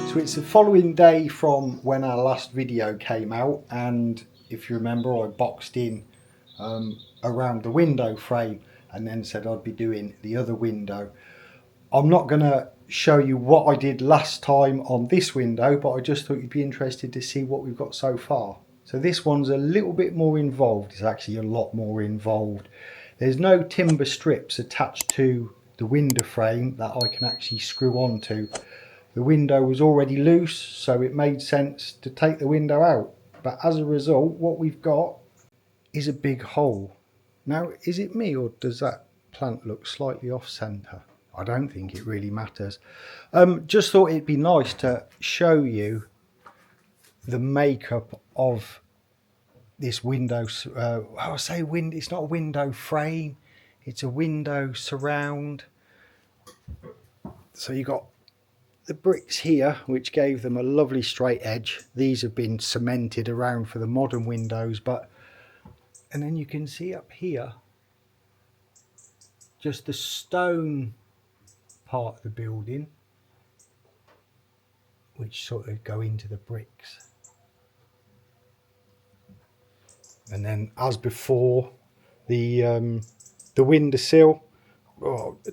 So it's the following day from when our last video came out, and if you remember, I boxed in around the window frame and then said I'd be doing the other window. I'm not going to show you what I did last time on this window, but I just thought you'd be interested to see what we've got so far. So this one's a little bit more involved. It's actually a lot more involved. There's no timber strips attached to the window frame that I can actually screw onto. The window was already loose, so it made sense to take the window out. But as a result, what we've got is a big hole. Now, is it me, or does that plant look slightly off centre? I don't think it really matters. Just thought it'd be nice to show you the makeup of this window. I say window, it's not a window frame, it's a window surround. So you got the bricks here, which gave them a lovely straight edge. These have been cemented around for the modern windows, and then you can see up here just the stone part of the building, which sort of go into the bricks. And then, as before, the windowsill,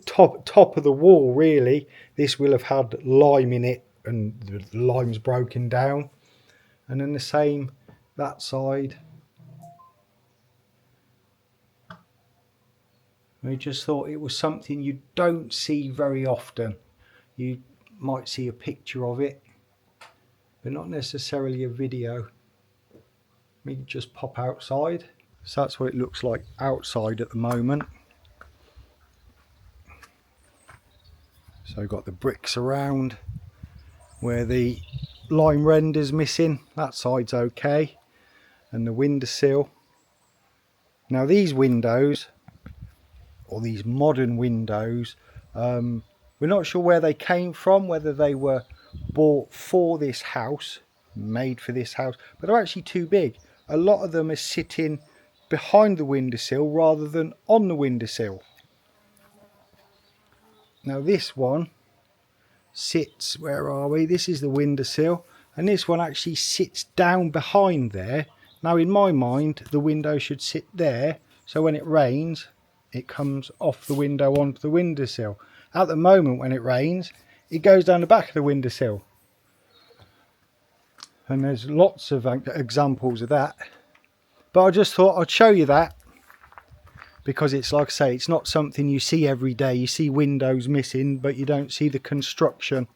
top of the wall, really. This will have had lime in it, and the lime's broken down. And then the same that side. I just thought it was something you don't see very often. You might see a picture of it, but not necessarily a video. Let me just pop outside. So that's what it looks like outside at the moment. So I've got the bricks around where the lime render's missing. That side's okay. And the windowsill. Now these windows, or these modern windows, we're not sure where they came from, whether they were bought for this house, made for this house, but they're actually too big. A lot of them are sitting behind the windowsill rather than on the windowsill. Now this one sits, where are we? This is the windowsill, and this one actually sits down behind there. Now in my mind, the window should sit there, so when it rains, it comes off the window onto the windowsill. At the moment, when it rains, it goes down the back of the windowsill. And there's lots of examples of that. But I just thought I'd show you that, because it's, like I say, it's not something you see every day. You see windows missing, but you don't see the construction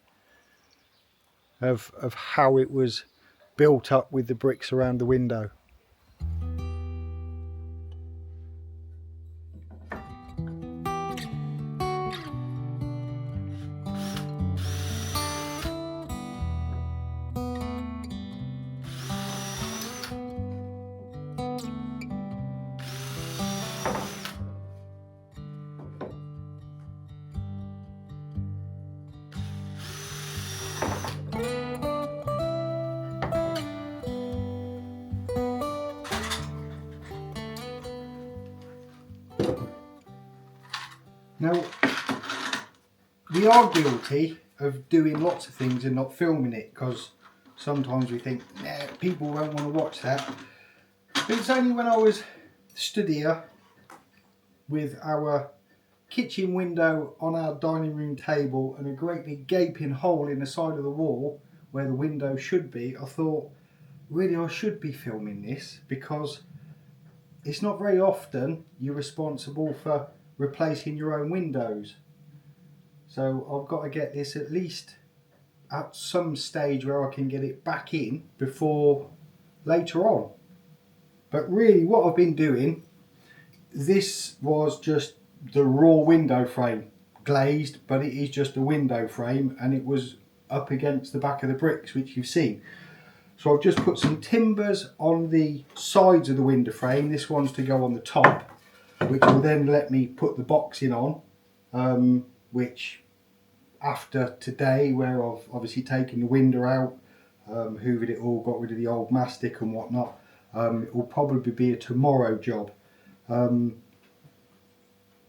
of how it was built up with the bricks around the window. Now, we are guilty of doing lots of things and not filming it, because sometimes we think, nah, people won't want to watch that. But it's only when I was stood here with our kitchen window on our dining room table and a great big gaping hole in the side of the wall where the window should be, I thought, really, I should be filming this, because it's not very often you're responsible for replacing your own windows. So I've got to get this at least at some stage where I can get it back in before later on. But really what I've been doing, this was just the raw window frame, glazed, but it is just a window frame, and it was up against the back of the bricks, which you've seen. So I've just put some timbers on the sides of the window frame. This one's to go on the top, which will then let me put the boxing on, which after today, where I've obviously taken the window out, hoovered it all, got rid of the old mastic and whatnot, it will probably be a tomorrow job.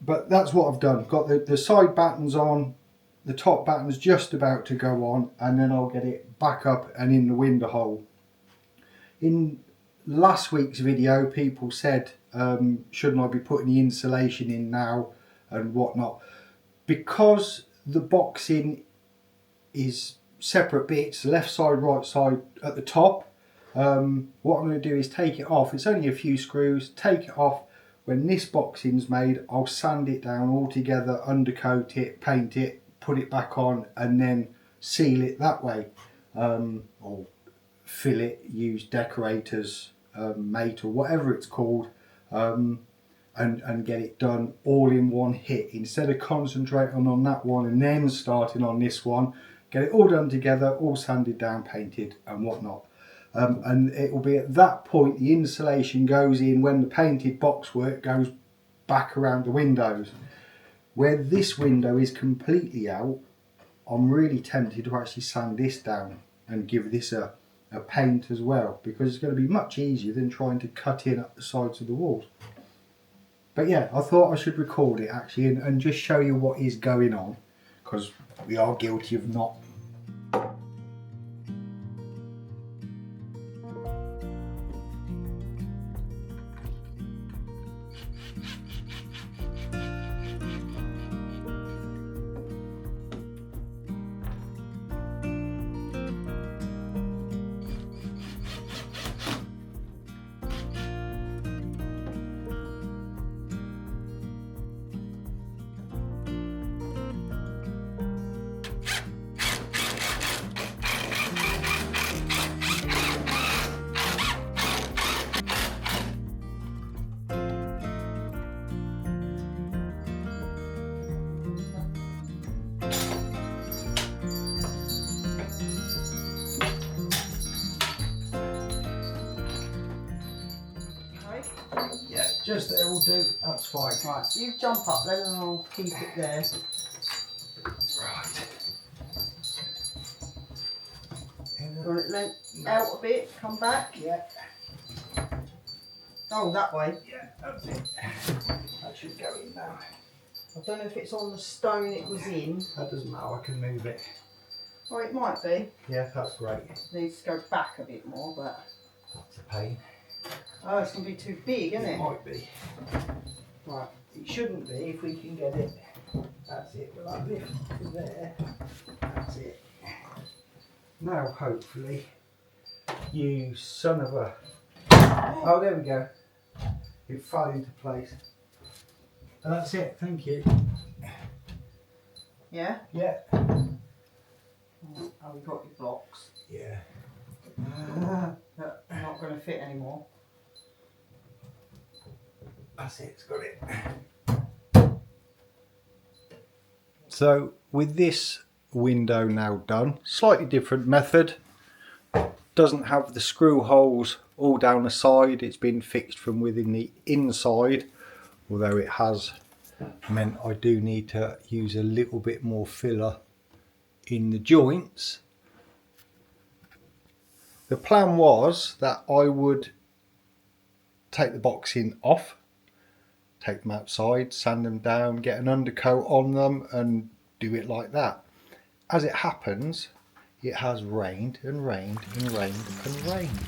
But that's what I've done. Got the side battens on, the top batten's just about to go on, and then I'll get it back up and in the window hole. In last week's video, people said, shouldn't I be putting the insulation in now and whatnot? Because the boxing is separate bits, left side, right side at the top, what I'm going to do is take it off. It's only a few screws, take it off. When this boxing's made, I'll sand it down all together, undercoat it, paint it, put it back on, and then seal it that way, or fill it, use decorators mate or whatever it's called, and get it done all in one hit instead of concentrating on that one and then starting on this one. Get it all done together, all sanded down, painted and whatnot, and it will be at that point the insulation goes in when the painted boxwork goes back around the windows. Where this window is completely out, I'm really tempted to actually sand this down and give this a paint as well, because it's going to be much easier than trying to cut in at the sides of the walls. But yeah, I thought I should record it actually and just show you what is going on, because we are guilty of not. Yeah, just there will do, that's fine. Right, you jump up then and I'll keep it there. Right. Want it lent out a bit, come back. Yeah. Oh, that way. Yeah, that's it. That should go in now. I don't know if it's on the stone it was in. That doesn't matter, I can move it. Or it might be. Yeah, that's great. Needs to go back a bit more, but... That's a pain. Oh, it's going to be too big, isn't it? It might be. Right, it shouldn't be if we can get it. That's it, well that lift to there. That's it. Now hopefully, you son of a... Oh, there we go. It fell into place. And that's it, thank you. Yeah? Yeah. Oh, we got your blocks. Yeah. But not going to fit anymore. That's it, it's got it. So with this window now done, slightly different method. Doesn't have the screw holes all down the side, it's been fixed from within the inside, although it has meant I do need to use a little bit more filler in the joints. The plan was that I would take the boxing off, take them outside, sand them down, get an undercoat on them and do it like that. As it happens, it has rained and rained and rained and rained.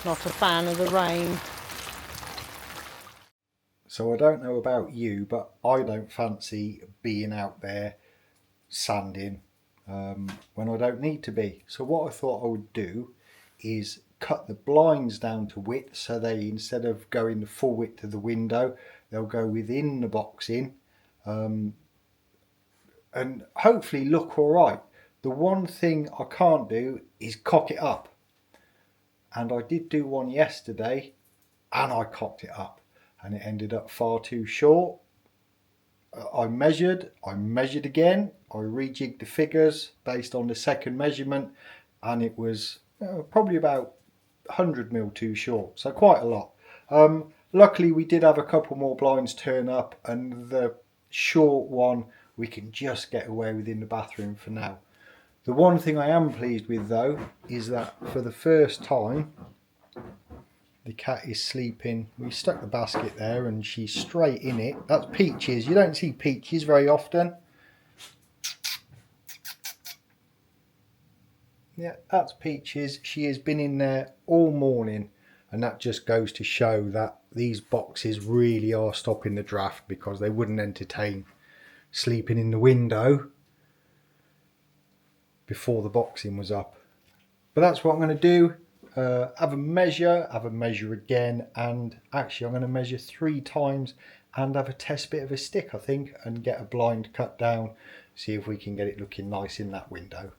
Not a fan of the rain. So I don't know about you, but I don't fancy being out there sanding when I don't need to be. So what I thought I would do is cut the blinds down to width, so they, instead of going the full width of the window, they'll go within the boxing and hopefully look all right. The one thing I can't do is cock it up, and I did do one yesterday and I cocked it up and it ended up far too short. I measured again, I rejigged the figures based on the second measurement, and it was probably about 100mm too short, so quite a lot. Luckily we did have a couple more blinds turn up, and the short one we can just get away with in the bathroom for now. The one thing I am pleased with though is that for the first time the cat is sleeping. We stuck the basket there and she's straight in it. That's Peaches. You don't see Peaches very often. Yeah, that's Peaches. She has been in there all morning, and that just goes to show that these boxes really are stopping the draft, because they wouldn't entertain sleeping in the window before the boxing was up. But that's what I'm going to do. Have a measure again, and actually I'm going to measure 3 times and have a test bit of a stick, I think, and get a blind cut down, see if we can get it looking nice in that window.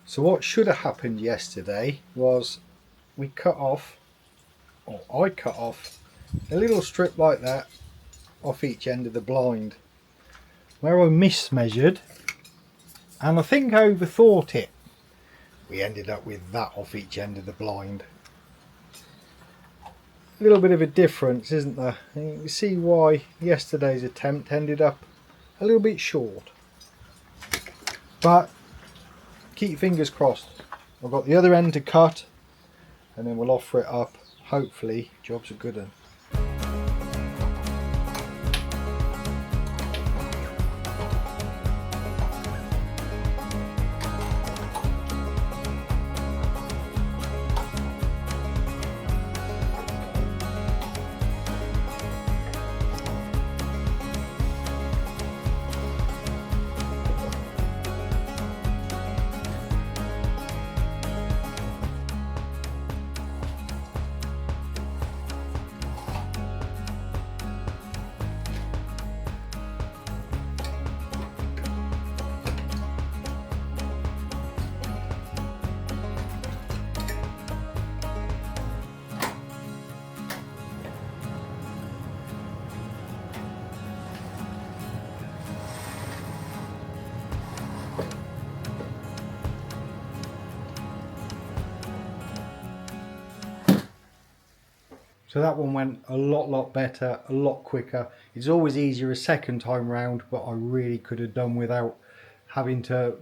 So what should have happened yesterday was we cut off, or I cut off, a little strip like that off each end of the blind, where I mismeasured, and I think I overthought it. We ended up with that off each end of the blind. A little bit of a difference, isn't there? And you can see why yesterday's attempt ended up a little bit short. But keep your fingers crossed. I've got the other end to cut, and then we'll offer it up. Hopefully, job's a good one. So that one went a lot better, a lot quicker. It's always easier a second time round, but I really could have done without having to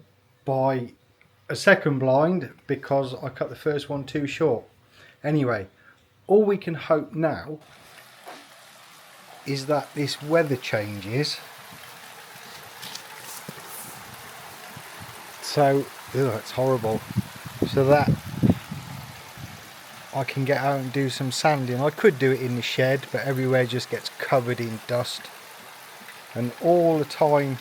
buy a second blind because I cut the first one too short. Anyway, all we can hope now is that this weather changes. So, it's horrible. So that I can get out and do some sanding. I could do it in the shed, but everywhere just gets covered in dust. and all the time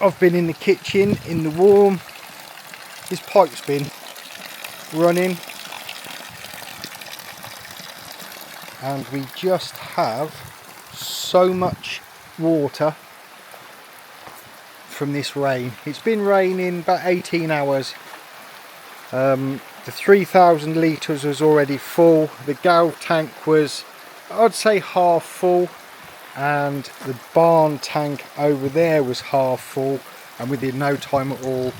I've been in the kitchen in the warm, this pipe's been running, and we just have so much water from this rain. It's been raining about 18 hours. The 3,000 litres was already full. The gal tank was, I'd say, half full, and the barn tank over there was half full, and within no time at all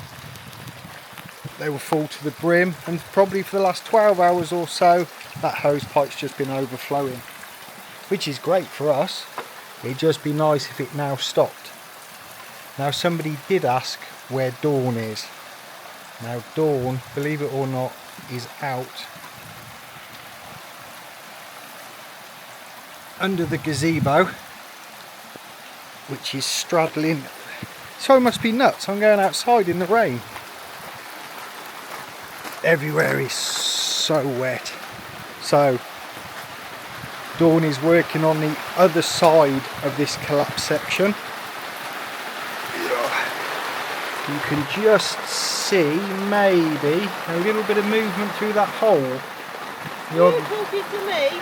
they were full to the brim. And probably for the last 12 hours or so that hose pipe's just been overflowing, which is great for us. It'd just be nice if it now stopped. Now, somebody did ask where Dawn is. Now, Dawn, believe it or not, is out under the gazebo, which is straddling. So it must be nuts. I'm going outside in the rain. Everywhere is so wet. So Dawn is working on the other side of this collapsed section. You can just see maybe a little bit of movement through that hole. You're talking to me?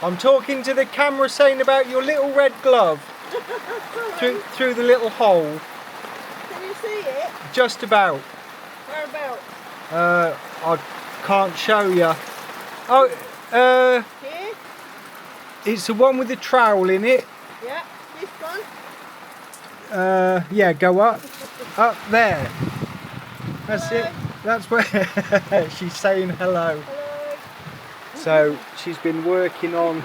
I'm talking to the camera, saying about your little red glove through the little hole. Can you see it? Just about. Whereabouts? I can't show you. Oh, Here? it's the one with the trowel in it. Yeah, this one? Yeah, go up. Up there. That's Hello. it. That's where she's saying hello. Hello. So she's been working on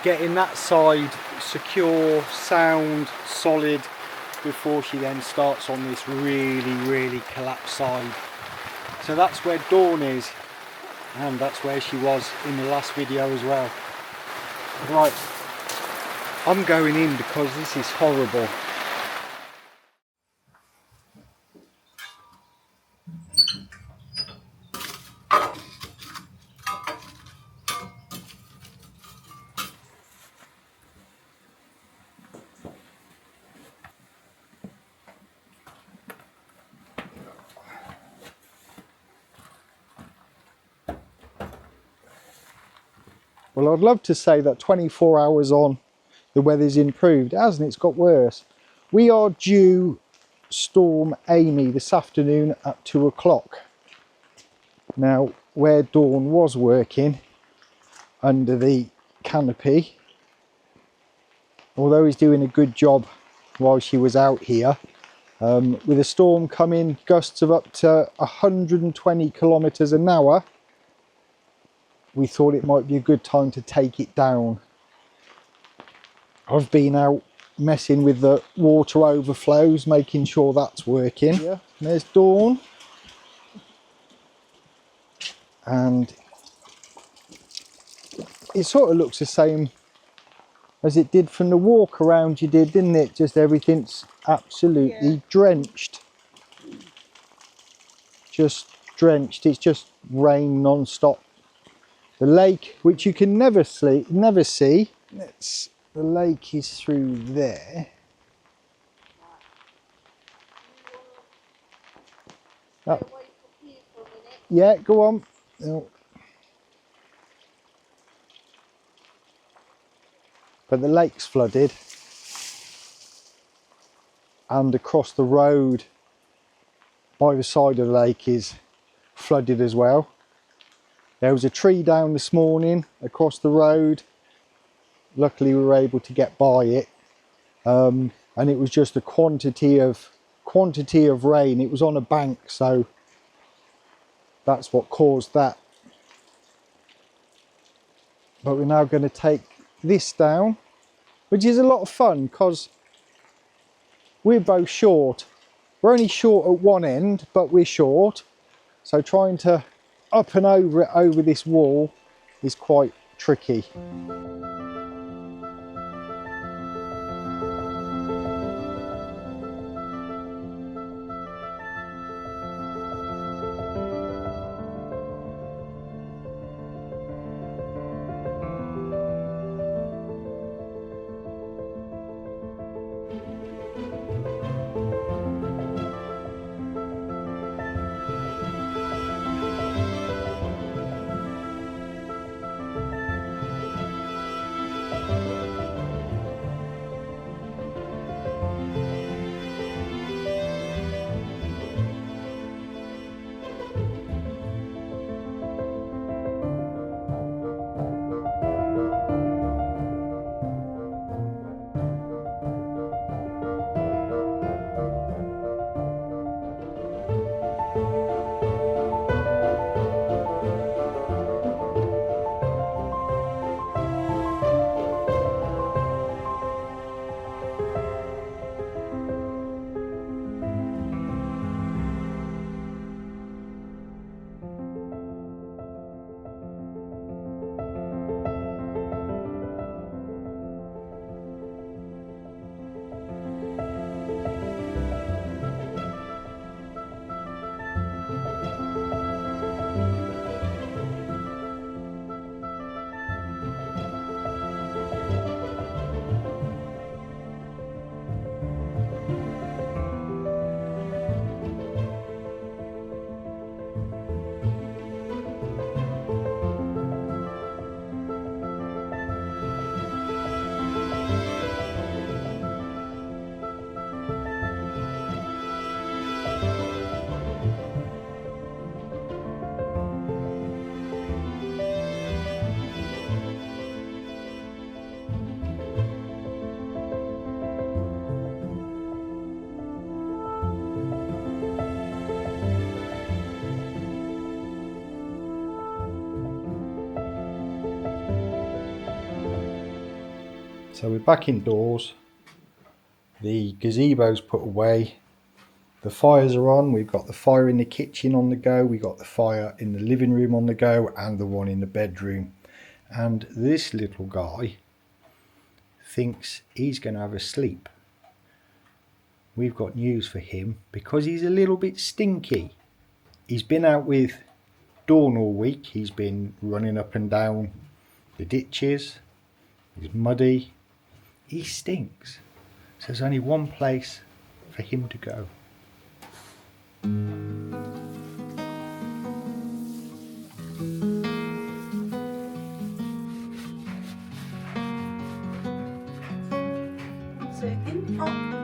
getting that side secure, sound, solid, before she then starts on this really collapsed side. So that's where Dawn is, and that's where she was in the last video as well. Right, I'm going in because this is horrible. Well, I'd love to say that 24 hours on, the weather's improved. It hasn't, it's got worse. We are due Storm Amy this afternoon at 2 o'clock. Now, where Dawn was working under the canopy, although he's doing a good job while she was out here, with a storm coming, gusts of up to 120 kilometres an hour, we thought it might be a good time to take it down. I've been out messing with the water overflows, making sure that's working. Yeah, there's Dawn. And it sort of looks the same as it did from the walk around you did, didn't it? Just everything's absolutely drenched. Just drenched. It's just rain non-stop. The lake, which you can never see, the lake is through there. Oh. Yeah, go on. Oh. But the lake's flooded, and across the road by the side of the lake is flooded as well. There was a tree down this morning across the road. Luckily we were able to get by it, and it was just a quantity of rain. It was on a bank, so that's what caused that. But we're now going to take this down, which is a lot of fun because we're both short. We're only short at one end, but we're short, so trying to up and over it over this wall is quite tricky. So we're back indoors. The gazebo's put away. The fires are on. We've got the fire in the kitchen on the go. We've got the fire in the living room on the go and the one in the bedroom. And this little guy thinks he's going to have a sleep. We've got news for him because he's a little bit stinky. He's been out with Dawn all week. He's been running up and down the ditches. He's muddy. He stinks. So there's only one place for him to go. Second up.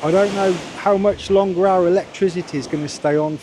I don't know how much longer our electricity is going to stay on